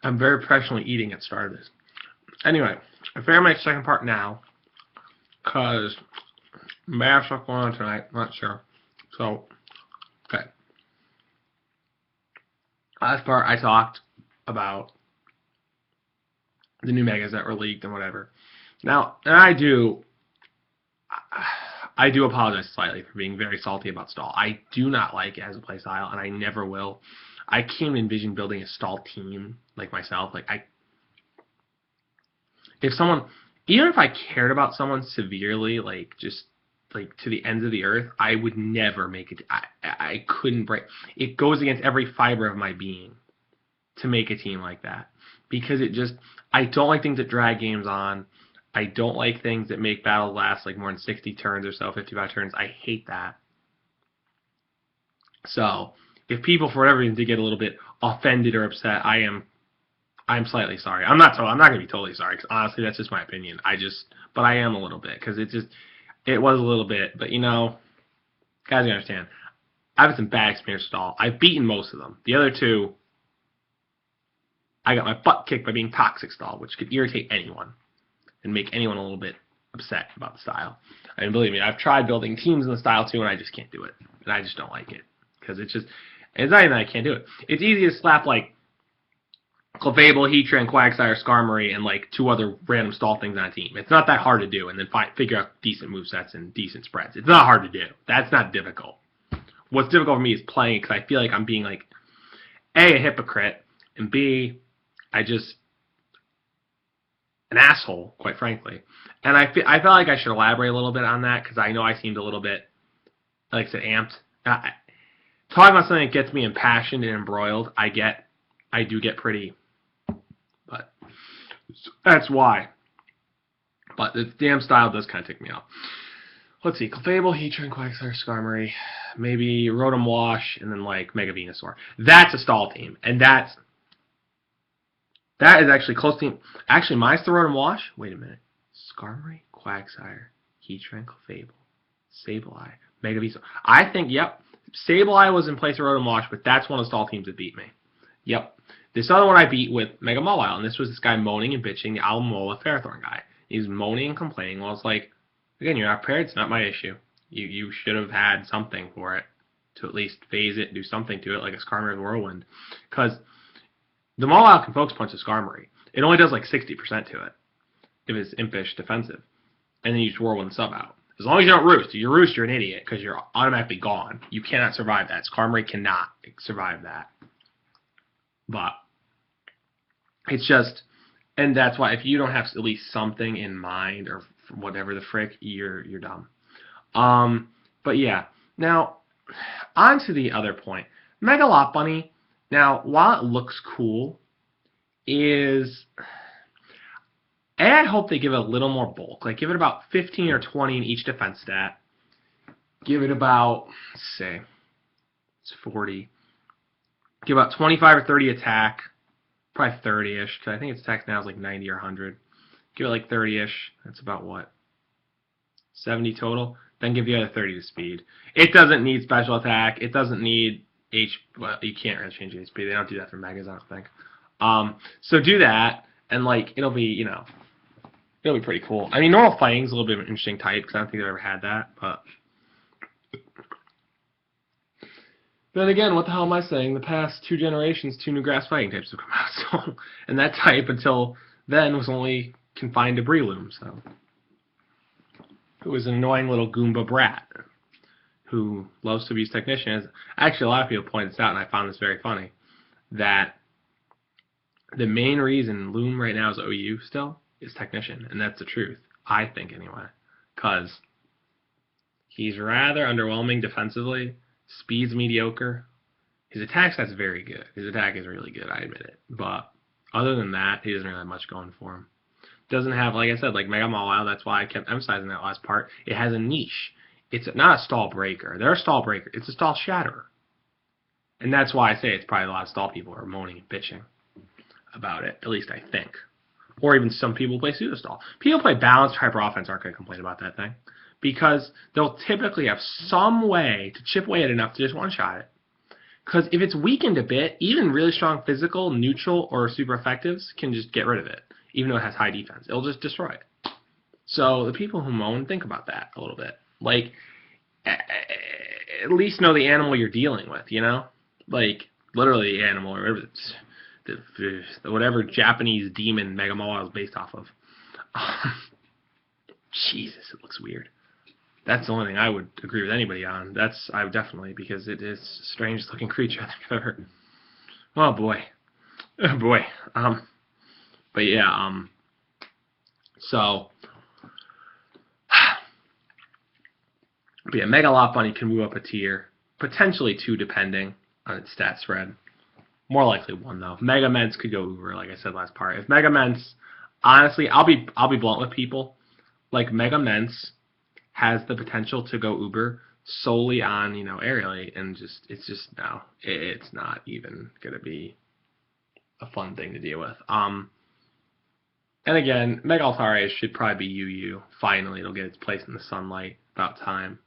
I'm very professionally eating at the start of this. Anyway, I figure my second part now, because I may have stuff going on tonight. I'm not sure. So, okay. Last part, I talked about the new megas that were leaked and whatever. Now, and I do apologize slightly for being very salty about stall. I do not like it as a playstyle, and I never will. I can't envision building a stall team like myself. If someone, even if I cared about someone severely, like just like to the ends of the earth, I would never make it. I couldn't break. It goes against every fiber of my being to make a team like that, because I don't like things that drag games on. I don't like things that make battles last like more than 60 turns or so, 55 turns. I hate that. So if people for whatever reason did get a little bit offended or upset, I'm slightly sorry. I'm not going to be totally sorry, because honestly that's just my opinion. But I am a little bit, because it was a little bit. But guys, you understand. I've had some bad experience with stall. I've beaten most of them. The other two, I got my butt kicked by being toxic stall, which could irritate anyone and make anyone a little bit upset about the style. I mean, believe me, I've tried building teams in the style too, and I just can't do it. And I just don't like it. Because it's not even that I can't do it. It's easy to slap, like, Clefable, Heatran, Quagsire, Skarmory, and, like, 2 other random stall things on a team. It's not that hard to do, and then figure out decent movesets and decent spreads. It's not hard to do. That's not difficult. What's difficult for me is playing, because I feel like I'm being, like, A, a hypocrite, and B, an asshole, quite frankly. And I felt like I should elaborate a little bit on that, because I know I seemed a little bit, like I said, amped. Talking about something that gets me impassioned and embroiled, I do get pretty, but that's why. But the damn style does kind of tick me off. Let's see, Clefable, Heatran, Quagsire, Skarmory, maybe Rotom Wash, and then like Mega Venusaur. That's a stall team, and that is actually close to. Actually, mine's the Rotom Wash. Wait a minute, Skarmory, Quagsire, Heatran, Clefable, Sableye, Mega Venusaur. I think, yep, Sableye was in place of Rotom Wash, but that's one of the stall teams that beat me. Yep. This other one I beat with Mega Mawile, and this was this guy moaning and bitching, the Alomola Ferrothorn guy. He's moaning and complaining. Well, it's like, again, you're not prepared. It's not my issue. You should have had something for it to at least phase it, do something to it, like a Skarmory Whirlwind. Because the Mawile can Focus Punch the Skarmory. It only does like 60% to it if it's Impish defensive. And then you just Whirlwind sub out. As long as you don't Roost. If you Roost, you're an idiot, because you're automatically gone. You cannot survive that. Skarmory cannot survive that. But it's just, and that's why if you don't have at least something in mind or whatever the frick, you're dumb. But yeah. Now, on to the other point. Mega Lopunny, now, while it looks cool, I hope they give it a little more bulk. Like, give it about 15 or 20 in each defense stat. Give it about, let's say, it's 40. Give about 25 or 30 attack. Probably 30-ish, because I think its attack now is like 90 or 100. Give it like 30-ish. That's about what? 70 total. Then give the other 30 to speed. It doesn't need special attack. It doesn't need well, you can't really change HP. They don't do that for Megas, I don't think. So do that, and like it'll be pretty cool. I mean, normal fighting's a little bit of an interesting type, because I don't think I've ever had that, but then again, what the hell am I saying? The past 2 generations, 2 new grass fighting types have come out, so, and that type until then was only confined to Breloom, so it was an annoying little Goomba brat who loves to abuse Technician. Actually, a lot of people point this out, and I found this very funny, that the main reason Loom right now is OU still is Technician, and that's the truth, I think anyway, because he's rather underwhelming defensively. Speed's mediocre. His attack stat's very good. His attack is really good, I admit it. But other than that, he doesn't really have much going for him. Doesn't have, like I said, like Mega Mawile, that's why I kept emphasizing that last part. It has a niche. It's not a stall breaker. They're a stall breaker. It's a stall shatterer. And that's why I say it's probably a lot of stall people are moaning and bitching about it, at least I think. Or even some people play pseudo stall. People play balanced hyper offense aren't going to complain about that thing, because they'll typically have some way to chip away at enough to just one-shot it. Because if it's weakened a bit, even really strong physical, neutral, or super effectives can just get rid of it, even though it has high defense. It'll just destroy it. So the people who moan, think about that a little bit. Like, at least know the animal you're dealing with, you know? Like, literally the animal, or whatever, whatever Japanese demon Megamoa is based off of. Jesus, it looks weird. That's the only thing I would agree with anybody on. I would definitely, because it is the strangest looking creature I think I've ever. Oh boy, oh boy. But yeah. So, but yeah, Mega Lopunny can move up a tier, potentially 2 depending on its stat spread. More likely 1 though. Mega Mence could go Uber, like I said last part. If Mega Mence, honestly, I'll be blunt with people. Like Mega Mence has the potential to go Uber solely on, aerially, and it's not even gonna be a fun thing to deal with. And again, Mega Altaria should probably be UU. Finally, it'll get its place in the sunlight. About time.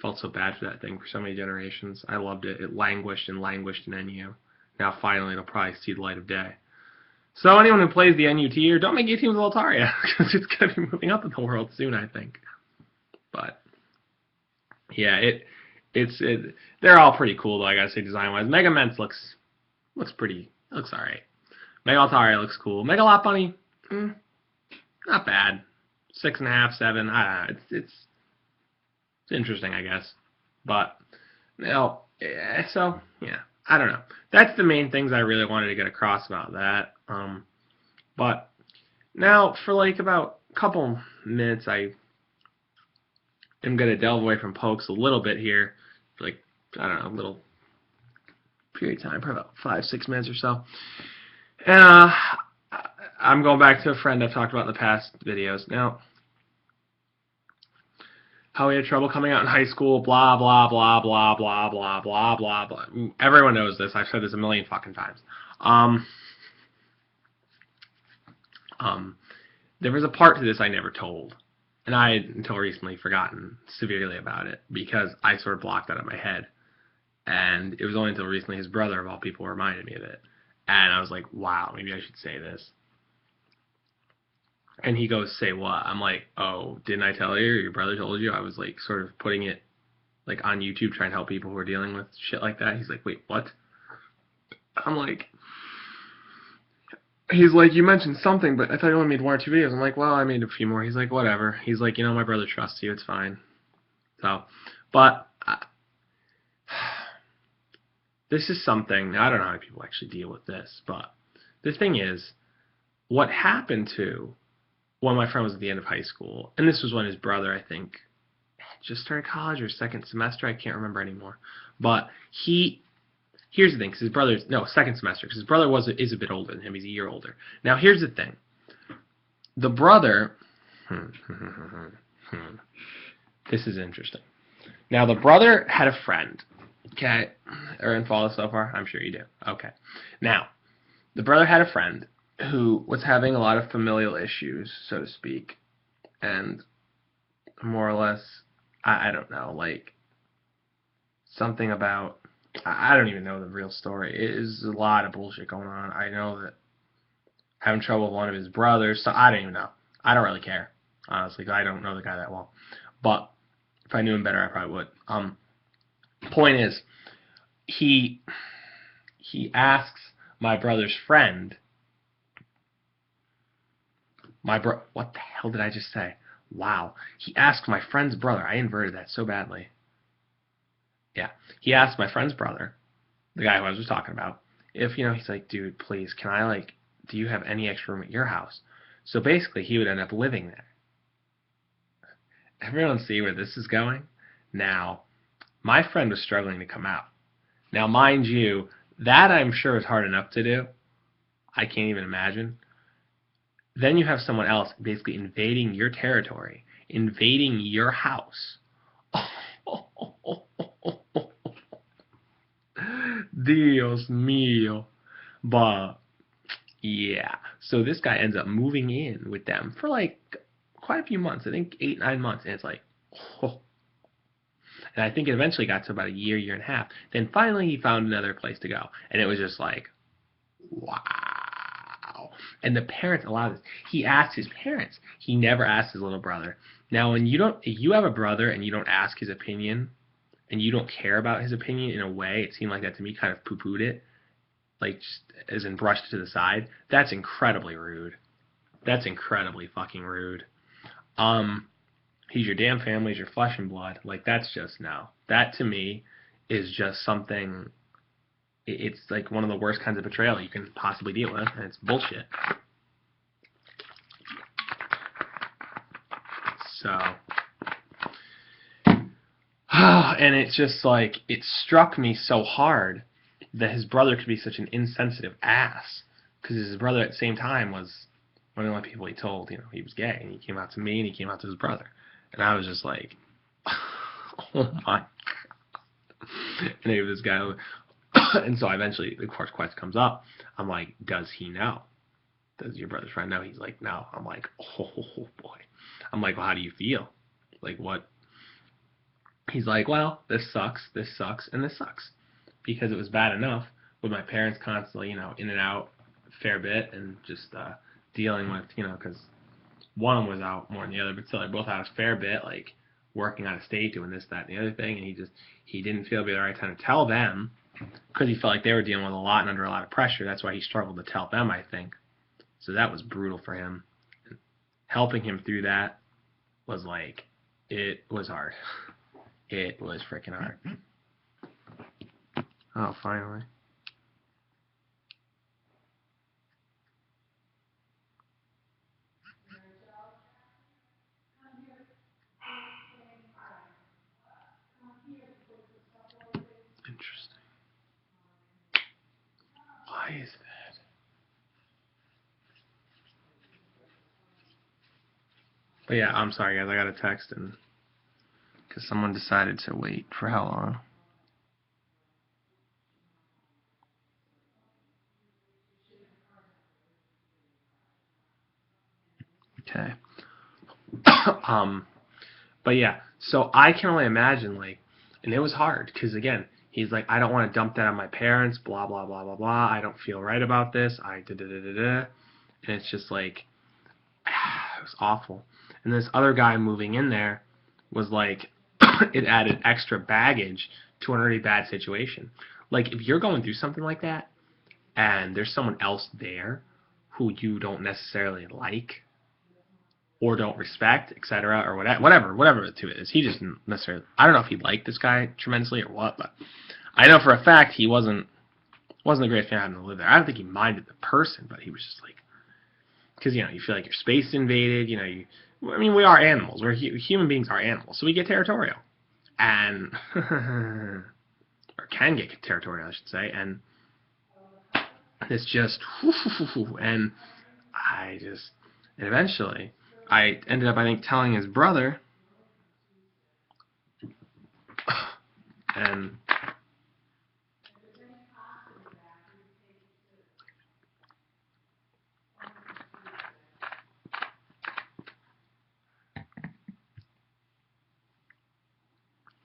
Felt so bad for that thing for so many generations. I loved it. It languished and languished in NU. Now finally it'll probably see the light of day. So anyone who plays the NU tier, don't make your teams with Altaria, because it's going to be moving up in the world soon, I think. But yeah, they're all pretty cool though, I gotta say, design wise. Mega Mence looks alright. Mega Altaria looks cool. Mega Lopunny, not bad. 6.5, 7. I don't know. It's interesting, I guess. But so yeah, I don't know. That's the main things I really wanted to get across about that. But now for like about a couple minutes, I am gonna delve away from pokes a little bit here, for like, I don't know, a little period of time, probably about 5-6 minutes or so. And I'm going back to a friend I've talked about in the past videos. Now, how he had trouble coming out in high school, blah, blah, blah, blah, blah, blah, blah, blah, blah. Everyone knows this. I've said this a million fucking times. There was a part to this I never told. And I had, until recently, forgotten severely about it, because I sort of blocked that out of my head. And it was only until recently his brother, of all people, reminded me of it. And I was like, wow, maybe I should say this. And he goes, say what? I'm like, oh, didn't I tell you? Or your brother told you? I was like sort of putting it like on YouTube, trying to help people who are dealing with shit like that. He's like, wait, what? I'm like, he's like, you mentioned something, but I thought you only made 1 or 2 videos. I'm like, well, I made a few more. He's like, whatever. He's like, my brother trusts you. It's fine. So, but this is something, I don't know how people actually deal with this, but the thing is, what happened to when my friend was at the end of high school, and this was when his brother, I think, just started college or second semester, I can't remember anymore, but here's the thing, because his brother's, no, second semester, because his brother is a bit older than him, he's a year older. Now, here's the thing, the brother, this is interesting. Now, the brother had a friend, okay, everyone follow so far? I'm sure you do. Okay. Now, the brother had a friend who was having a lot of familial issues, so to speak, and more or less, I don't know, like, something about, I don't even know the real story. It is a lot of bullshit going on. I know that having trouble with one of his brothers, so I don't even know. I don't really care, honestly, because I don't know the guy that well. But if I knew him better, I probably would. Point is, he asks my brother's friend, what the hell did I just say? Wow. He asked my friend's brother. I inverted that so badly. Yeah. He asked my friend's brother, the guy who I was just talking about, if, he's like, dude, please, can I, do you have any extra room at your house? So basically, he would end up living there. Everyone see where this is going? Now, my friend was struggling to come out. Now, mind you, that I'm sure is hard enough to do. I can't even imagine. Then you have someone else basically invading your territory, invading your house. Dios mío. But, yeah. So this guy ends up moving in with them for quite a few months. I think 8-9 months. And it's like, oh. And I think it eventually got to about a year, year and a half. Then finally he found another place to go. And it was just like, wow. And the parents, a lot of this, he asked his parents. He never asked his little brother. Now, when if you have a brother and you don't ask his opinion, and you don't care about his opinion in a way, it seemed like that to me, kind of poo-pooed it, like just as in brushed it to the side, that's incredibly rude. That's incredibly fucking rude. He's your damn family, he's your flesh and blood. Like, that's just, no. That, to me, is just something, it's like one of the worst kinds of betrayal you can possibly deal with, and it's bullshit. So, and it's just like, it struck me so hard that his brother could be such an insensitive ass, because his brother at the same time was one of the only people he told, he was gay, and he came out to me, and he came out to his brother, and I was just like, oh my god. And I this guy, and so eventually, of course, question comes up. I'm like, does he know? Does your brother's friend know? He's like, no. I'm like, oh boy. I'm like, well, how do you feel? Like, what? He's like, well, this sucks, and this sucks. Because it was bad enough with my parents constantly, in and out a fair bit, and just dealing with, because one was out more than the other, but still, they both had a fair bit, like, working out of state, doing this, that, and the other thing, and he didn't feel it'd be the right time to tell them, because he felt like they were dealing with a lot and under a lot of pressure. That's why he struggled to tell them, I think. So that was brutal for him. And helping him through that was like, it was hard. It was freaking hard. Oh, finally. Interesting. Why is that? But yeah, I'm sorry guys, I got a text and because someone decided to wait for how long? Okay. But yeah, so I can only imagine, like, and it was hard, because again, he's like, I don't want to dump that on my parents, blah, blah, blah, blah, blah, I don't feel right about this, and it's just like, it was awful. And this other guy moving in there was like, it added extra baggage to an already bad situation. Like, if you're going through something like that, and there's someone else there who you don't necessarily like, or don't respect, etc., or whatever the two is. He just necessarily, I don't know if he liked this guy tremendously or what, but I know for a fact he wasn't a great fan of having to live there. I don't think he minded the person, but he was just like, because you feel like your space invaded. We are animals. Human beings are animals, so we get territorial, and or can get territorial, I should say, and it's just, and eventually, I ended up, I think, telling his brother, and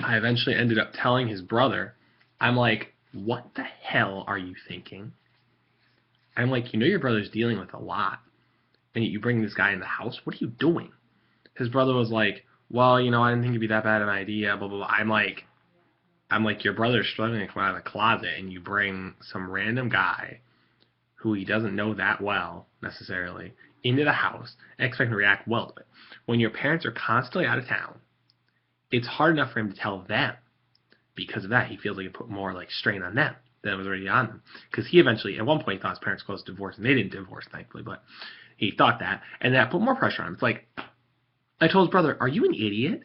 I eventually ended up telling his brother, I'm like, what the hell are you thinking? I'm like, your brother's dealing with a lot, and you bring this guy in the house? What are you doing? His brother was like, well, I didn't think it'd be that bad of an idea, blah, blah, blah. I'm like, your brother's struggling to come out of the closet, and you bring some random guy who he doesn't know that well, necessarily, into the house, and expect him to react well to it. When your parents are constantly out of town, it's hard enough for him to tell them. Because of that, he feels like it put more, like, strain on them than it was already on them. Because he eventually, at one point, he thought his parents were close to divorce, and they didn't divorce, thankfully, but he thought that, and that put more pressure on him. It's like, I told his brother, are you an idiot?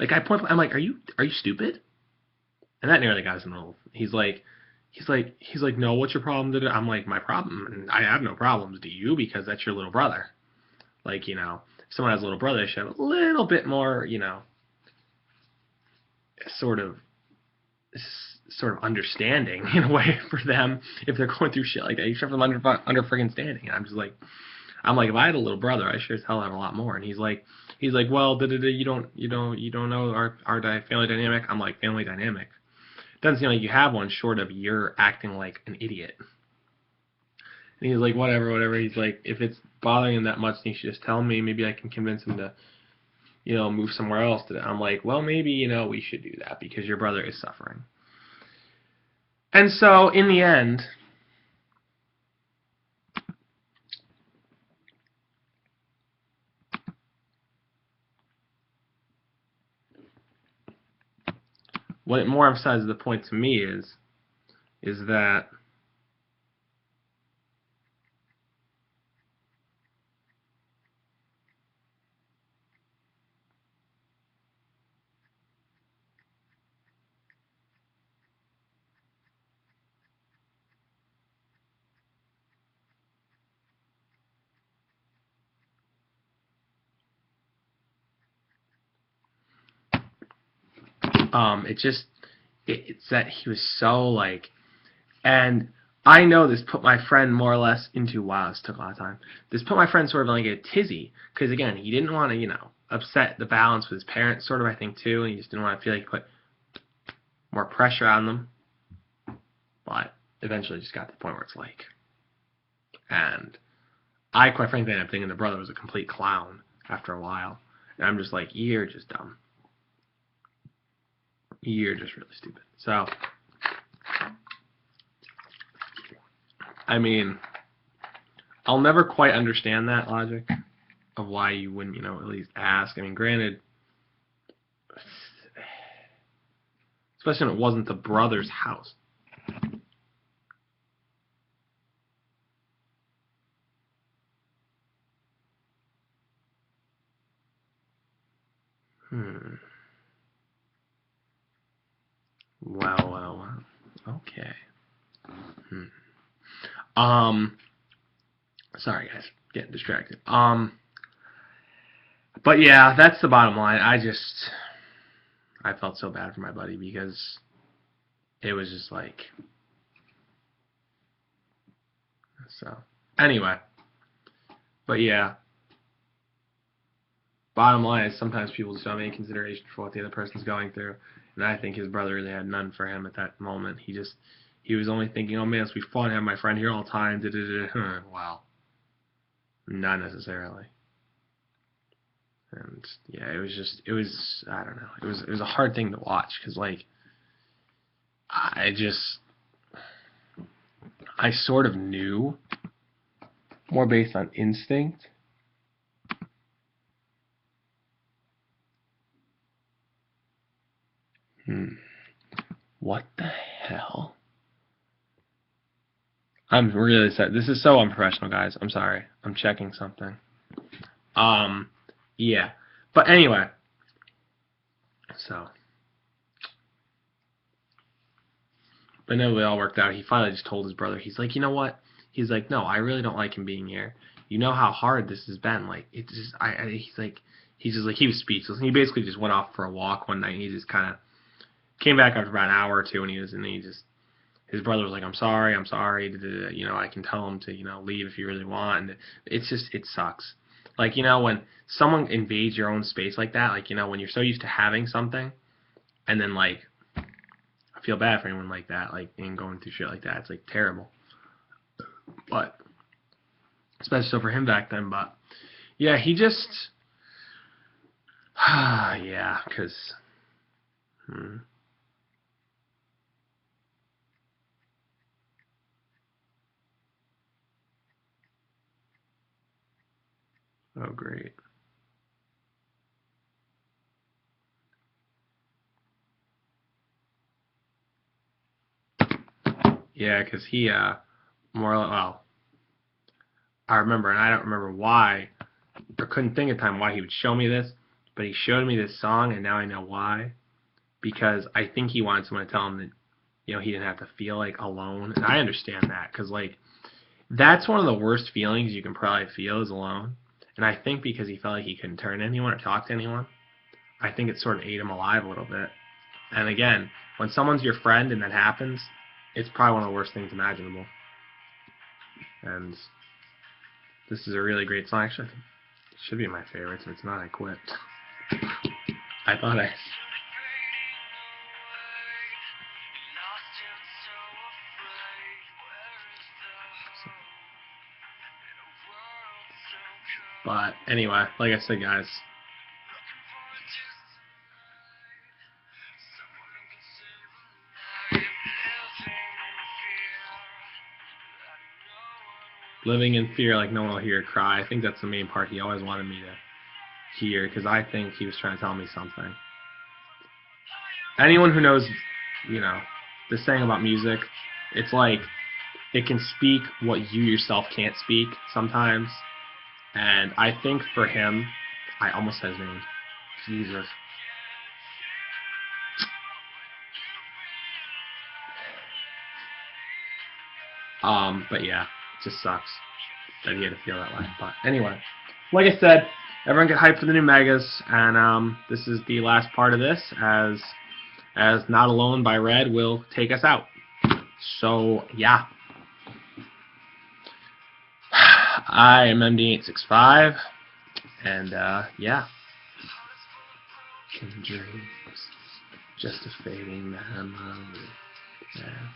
Like, I'm like, are you stupid? And that nearly got us in a little, he's like, no, what's your problem? I'm like, my problem? And I have no problems. Do you? Because that's your little brother. Like, if someone has a little brother, they should have a little bit more, sort of understanding in a way for them if they're going through shit like that. You should have them under friggin' standing. And I'm like, if I had a little brother, I sure as hell have a lot more. And he's like, He's like, well, you don't know our family dynamic. I'm like, family dynamic. Doesn't seem like you have one, short of you're acting like an idiot. And he's like, whatever. He's like, if it's bothering him that much, then you should just tell me. Maybe I can convince him to, move somewhere else. I'm like, well, maybe, we should do that because your brother is suffering. And so, in the end, what it more emphasizes the point to me is that it's that he was so like, and I know this put my friend more or less into, wow, this took a lot of time. This put my friend sort of like a tizzy, because again, he didn't want to, upset the balance with his parents, sort of, I think, too, and he just didn't want to feel like he put more pressure on them. But eventually just got to the point where it's like, and I quite frankly ended up thinking the brother was a complete clown after a while. And I'm just like, you're just dumb. You're just really stupid. So, I mean, I'll never quite understand that logic of why you wouldn't, at least ask. I mean, granted, especially when it wasn't the brother's house. Well. Okay. Sorry guys, getting distracted. But yeah, that's the bottom line. I felt so bad for my buddy because it was just like, so. Anyway, but yeah, bottom line is sometimes people just don't have any consideration for what the other person's going through, and I think his brother really had none for him at that moment. He was only thinking, oh man, it's be fun having my friend here all the time. Wow, not necessarily. And yeah, it was I don't know, it was a hard thing to watch because like I sort of knew more based on instinct. What the hell? I'm really sad. This is so unprofessional, guys. I'm sorry. I'm checking something. Yeah. But anyway. So. But no, it all worked out. He finally just told his brother. He's like, you know what? He's like, no, I really don't like him being here. You know how hard this has been. Like, it's just, he's just like, he was speechless. And he basically just went off for a walk one night. And he just kind of came back after about an hour or two. And his brother was like, I'm sorry. I can tell him to, leave if you really want. And it's just, it sucks. Like, when someone invades your own space like that, like, when you're so used to having something, and then, like, I feel bad for anyone like that, like, and going through shit like that. It's, like, terrible. But, especially so for him back then, but, yeah, he just, yeah, because, oh, great. Yeah, because he, well, I remember, and I don't remember why, or couldn't think of time why he would show me this, but he showed me this song, and now I know why. Because I think he wanted someone to tell him that, he didn't have to feel, like, alone. And I understand that, because, like, that's one of the worst feelings you can probably feel is alone. And I think because he felt like he couldn't turn to anyone or talk to anyone, I think it sort of ate him alive a little bit. And again, when someone's your friend and that happens, it's probably one of the worst things imaginable. And this is a really great song. Actually, Should be my favorite. If it's not, I quit. I thought I... But anyway, like I said, guys, living in fear like no one will hear cry. I think that's the main part he always wanted me to hear, because I think he was trying to tell me something. Anyone who knows, you know, the saying about music, it's like it can speak what you yourself can't speak sometimes. And I think for him, I almost said his name. Jesus. But yeah, it just sucks that he had to feel that way. But anyway, like I said, everyone get hyped for the new Megas, and this is the last part of this, as Not Alone by Red will take us out. So yeah, I am MD865, and yeah, in dreams, just a fading memory,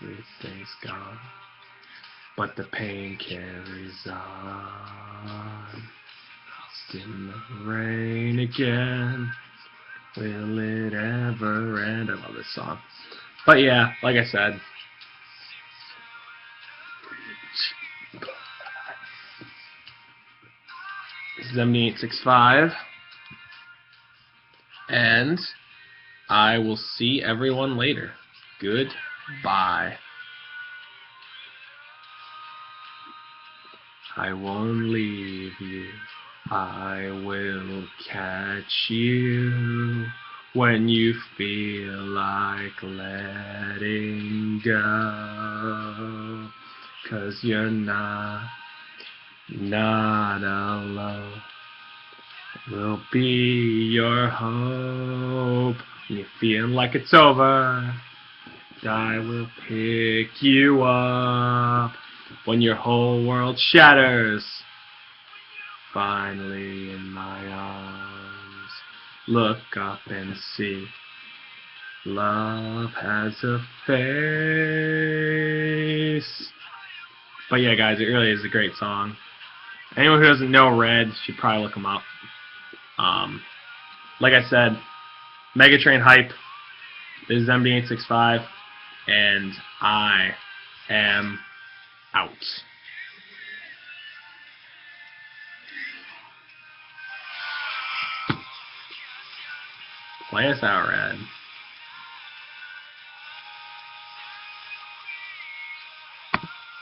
everything's gone, but the pain carries on. Lost in the rain again, will it ever end? I love this song. But yeah, like I said, this is MD865, and I will see everyone later. Goodbye. I won't leave you. I will catch you when you feel like letting go. 'Cause you're not alone. We'll be your hope. When you feel like it's over, I will pick you up. When your whole world shatters, finally in my arms, look up and see, love has a face. But yeah, guys, it really is a great song. Anyone who doesn't know Red should probably look him up. Like I said, Megatrain hype. This is MD865, and I am out. Play us out, Red.